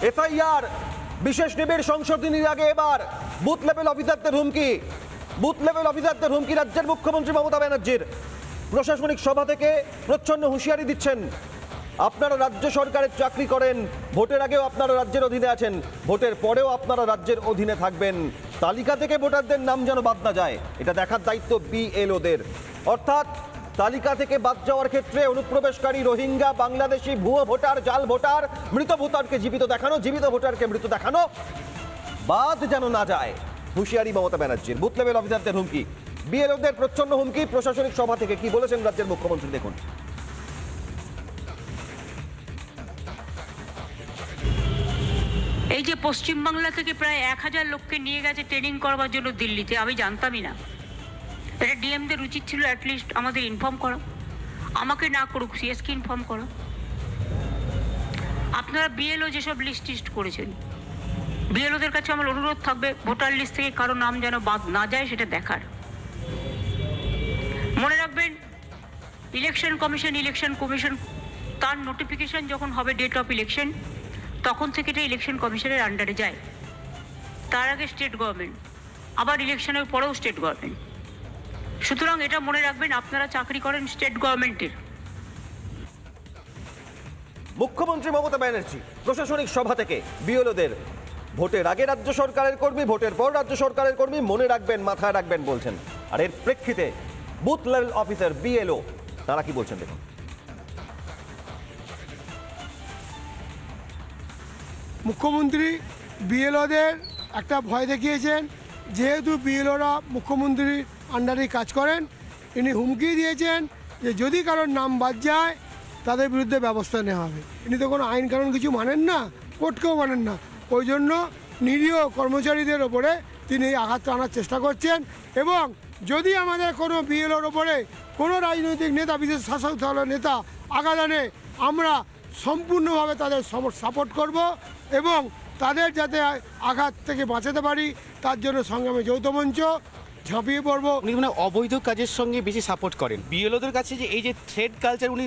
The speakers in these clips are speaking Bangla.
এফআইআর বিশেষ নিবিড় সংশোধনীর আগে এবার বুথ লেভেল অফিসারদের হুমকি, বুথ লেভেল অফিসারদের হুমকি রাজ্যের মুখ্যমন্ত্রী মমতা ব্যানার্জির। প্রশাসনিক সভা থেকে প্রচ্ছন্ন হুঁশিয়ারি দিচ্ছেন, আপনারা রাজ্য সরকারের চাকরি করেন, ভোটের আগেও আপনারা রাজ্যের অধীনে আছেন, ভোটের পরেও আপনারা রাজ্যের অধীনে থাকবেন, তালিকা থেকে ভোটারদের নাম যেন বাদ না যায় এটা দেখার দায়িত্ব বিএলওদের। অর্থাৎ তালিকা থেকে বাদ যাওয়ার ক্ষেত্রে অনুপ্রবেশকারী রোহিঙ্গা, বাংলাদেশি, ভুয়ো ভোটার, জাল ভোটার, মৃত ভোটারকে জীবিত দেখানো, জীবিত ভোটারকে মৃত দেখানো বাদ যেন না যায়, হুঁশিয়ারি মমতা ব্যানার্জির। বুথ লেভেল অফিসারদের হুমকি, বিএলওদের প্রচ্ছন্ন হুমকি। প্রশাসনিক সভা থেকে কি বলেছেন রাজ্যের মুখ্যমন্ত্রী দেখুন। এই যে পশ্চিমবাংলা থেকে প্রায় 1000 লোককে নিয়ে গেছে ট্রেনিং করবার জন্য দিল্লিতে, আমি জানতামই না। এটা ডিএমদের উচিত ছিল অ্যাটলিস্ট আমাদের ইনফর্ম করা, আমাকে না করুক সিএসকে ইনফর্ম করা। আপনারা বিএলও যেসব লিস্ট করেছেন, বিএলওদের কাছে আমার অনুরোধ থাকবে ভোটার লিস্ট থেকে কারো নাম যেন বাদ না যায় সেটা দেখার। মনে রাখবেন ইলেকশন কমিশন তার নোটিফিকেশন যখন হবে ডেট অফ ইলেকশন, তখন থেকে এটা ইলেকশন কমিশনের আন্ডারে যায়। তার আগে স্টেট গভর্নমেন্ট, আবার ইলেকশনের পরেও স্টেট গভর্নমেন্ট। সুতরাং এটা মনে রাখবেন, আপনারা চাকরি করেন স্টেট গভর্নমেন্টের। মুখ্যমন্ত্রী মমতা ব্যানার্জি প্রশাসনিক সভা থেকে বিএলওদের ভোটের আগে রাজ্য সরকারের কর্মী, ভোটের পর রাজ্য সরকারের কর্মী, মনে রাখবেন, মাথায় রাখবেন বলছেন। আর এর প্রেক্ষিতে বুথ লেভেল অফিসার বিএলও তারা কি বলছেন দেখুন। মুখ্যমন্ত্রী বিএলওদের একটা ভয় দেখিয়েছেন, যেহেতু বিএলওরা মুখ্যমন্ত্রীর আন্ডারে কাজ করেন, ইনি হুমকি দিয়েছেন যে যদি কারোর নাম বাদ যায় তাদের বিরুদ্ধে ব্যবস্থা নেওয়া হবে। ইনি তো কোনো আইন কানুন কিছু মানেন না, কোর্টকেও মানেন না, ওই জন্য নিরীহ কর্মচারীদের ওপরে তিনি আঘাত আনার চেষ্টা করছেন। এবং যদি আমাদের কোনো বিএলওর ওপরে কোনো রাজনৈতিক নেতা, বিশেষ শাসক দলের নেতা আঘাত আনে, আমরা সম্পূর্ণভাবে তাদের সাপোর্ট করব এবং তাদের যাতে আঘাত থেকে বাঁচাতে পারি তার জন্য সংগ্রামে যৌথ মঞ্চ ঝাঁপিয়ে পড়বো। উনি মানে অবৈধ কাজের সঙ্গে বেশি সাপোর্ট করেন। বিএলওদের কাছে যে এই যে থ্রেড কালচার উনি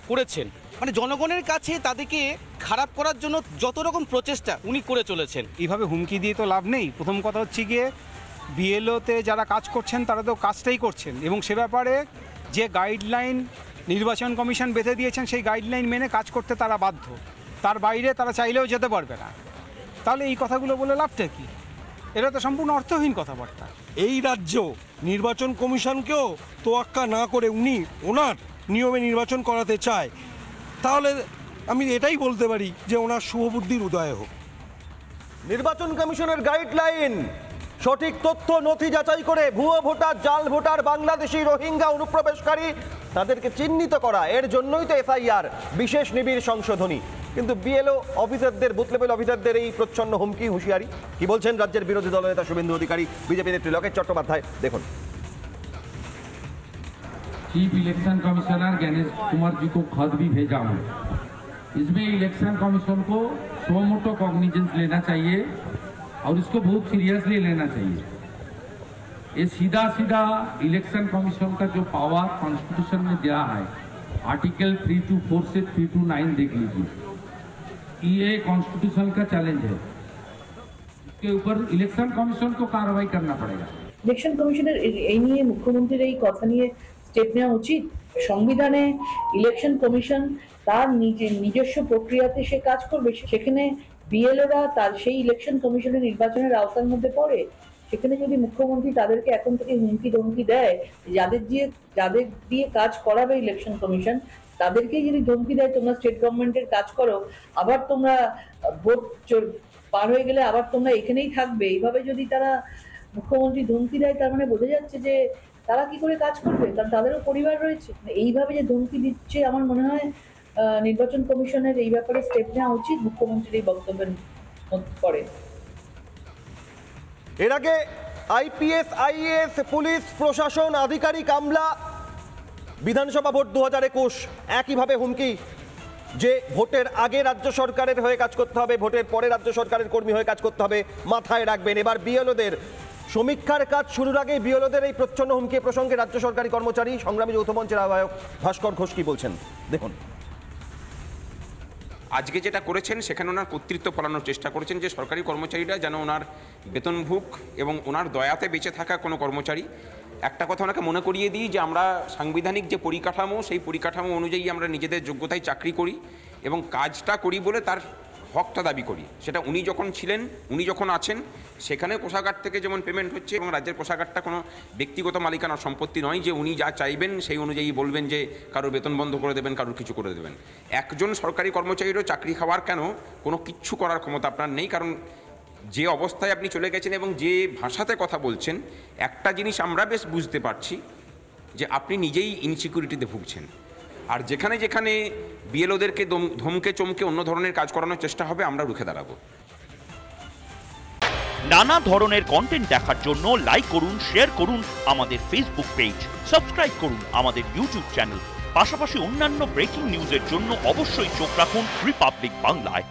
করেছেন, মানে জনগণের কাছে তাদেরকে খারাপ করার জন্য যত রকম প্রচেষ্টা উনি করে চলেছেন। এইভাবে হুমকি দিয়ে তো লাভ নেই। প্রথম কথা হচ্ছে গিয়ে বিএলওতে যারা কাজ করছেন তারা তো কাজটাই করছেন, এবং সে ব্যাপারে যে গাইডলাইন নির্বাচন কমিশন বেঁধে দিয়েছেন সেই গাইডলাইন মেনে কাজ করতে তারা বাধ্য, তার বাইরে তারা চাইলেও যেতে পারবে না। তাহলে এই কথাগুলো বলে লাভটা কি? এটা তো সম্পূর্ণ অর্থহীন কথাবার্তা। এই রাজ্য নির্বাচন কমিশনকেও তোয়াক্কা না করে উনি ওনার নিয়মে নির্বাচন করাতে চায়, তাহলে আমি এটাই বলতে পারি যে ওনার শুভবুদ্ধির উদয় হোক। নির্বাচন কমিশনের গাইডলাইন, সঠিক তথ্য নথি যাচাই করে ভুয়ো ভোটার, জাল ভোটার, বাংলাদেশি, রোহিঙ্গা, অনুপ্রবেশকারী তাদেরকে চিহ্নিত করা, এর জন্যই তো এফআইআর বিশেষ নিবিড় সংশোধনী। কিন্তু বিএলও অফিসারদের, বুথ লেভেল অফিসারদের এই প্রচ্ছন্ন হুমকি, হুঁশিয়ারি কি বলছেন রাজ্যের বিরোধী দলনেতা শুভেন্দু অধিকারী, বিজেপি নেত্রী লোকেশ চট্টোপাধ্যায় দেখুন। Chief election commissioner Ganesh Kumar ji को खत भी भेजा हूँ। इसमें इलेक्शन कमीशन को सोमोटो कॉग्निजेंस लेना चाहिए और इसको बहुत सीरियसली लेना चाहिए। ये सीधा इलेक्शन कमीशन का जो पावर कॉन्स्टिट्यूशन में दिया है, आर्टिकल 324 से 329 देख लीजिए, ये कॉन्स्टिट्यूशन का चैलेंज है। इसके ऊपर इलेक्शन कमीशन को कार्रवाई करना पड़ेगा। ইলেকশন কমিশনের এই নিয়ে মুখ্যমন্ত্রীর এই কথা নিয়ে স্টেপ নেওয়া উচিত। সংবিধানে ইলেকশন কমিশন তার নিজস্ব প্রক্রিয়াতে সে কাজ করবে, সেখানে বিএলওরা তার সেই ইলেকশন কমিশনের নির্বাচনের আওতার মধ্যে পড়ে। সেখানে যদি মুখ্যমন্ত্রী তাদেরকে এখন থেকে হুমকি ধমকি দেয়, যাদের দিয়ে কাজ করাবে ইলেকশন কমিশন, তাদেরকেই যদি ধমকি দেয় তোমরা স্টেট গভর্নমেন্টের কাজ করো, আবার তোমরা ভোট পার হয়ে গেলে আবার তোমরা এখানেই থাকবে, এইভাবে যদি তারা মুখ্যমন্ত্রী ধমকি দেয়, তার মানে বোঝা যাচ্ছে যে তারা কি করে কাজ করবে, কারণ তাদেরও পরিবার রয়েছে। এইভাবে যে ধমকি দিচ্ছে, আমার মনে হয় নির্বাচন কমিশনের এই ব্যাপারে স্টেপ নেওয়া উচিত মুখ্যমন্ত্রীর এই বক্তব্যের পরে। এর আগে আইপিএস, আইএএস, পুলিশ, প্রশাসন, আধিকারিক, আমলা, বিধানসভা ভোট 2021 একইভাবে হুমকি যে ভোটের আগে রাজ্য সরকারের হয়ে কাজ করতে হবে, ভোটের পরে রাজ্য সরকারের কর্মী হয়ে কাজ করতে হবে, মাথায় রাখবেন। এবার বিএলওদের সমীক্ষার কাজ শুরুর আগে বিএলওদের এই প্রচ্ছন্ন হুমকি প্রসঙ্গে রাজ্য সরকারি কর্মচারী সংগ্রামী যৌথ মঞ্চের আহ্বায়ক ভাস্কর ঘোষ কি বলছেন দেখুন। আজকে যেটা করেছেন সেখানে ওনার কর্তৃত্ব ফলানোর চেষ্টা করেছেন, যে সরকারি কর্মচারীরা যেন ওনার বেতনভুক এবং ওনার দয়াতে বেঁচে থাকা কোনো কর্মচারী। একটা কথা ওনাকে মনে করিয়ে দিই যে আমরা সাংবিধানিক যে পরিকাঠামো, সেই পরিকাঠামো অনুযায়ী আমরা নিজেদের যোগ্যতায় চাকরি করি এবং কাজটা করি বলে তার হকটা দাবি করি। সেটা উনি যখন ছিলেন, উনি যখন আছেন, সেখানে কোষাগার থেকে যেমন পেমেন্ট হচ্ছে, এবং রাজ্যের কোষাগারটা কোনো ব্যক্তিগত মালিকানার সম্পত্তি নয় যে উনি যা চাইবেন সেই অনুযায়ী বলবেন যে কারোর বেতন বন্ধ করে দেবেন, কারোর কিছু করে দেবেন। একজন সরকারি কর্মচারীরও চাকরি খাওয়ার কেন কোনো কিচ্ছু করার ক্ষমতা আপনার নেই, কারণ যে অবস্থায় আপনি চলে গেছেন এবং যে ভাষাতে কথা বলছেন, একটা জিনিস আমরা বেশ বুঝতে পারছি যে আপনি নিজেই ইনসিকিউরিটিতে ভুগছেন। আর যেখানে যেখানে বিএলওদেরকে ধমকে চমকে অন্য ধরনের কাজ করানোর চেষ্টা হবে, আমরা রুখে দাঁড়াবো। নানা ধরনের কন্টেন্ট দেখার জন্য লাইক করুন, শেয়ার করুন আমাদের ফেসবুক পেজ, সাবস্ক্রাইব করুন আমাদের ইউটিউব চ্যানেল। পাশাপাশি অন্যান্য ব্রেকিং নিউজের জন্য অবশ্যই চোখ রাখুন রিপাবলিক বাংলায়।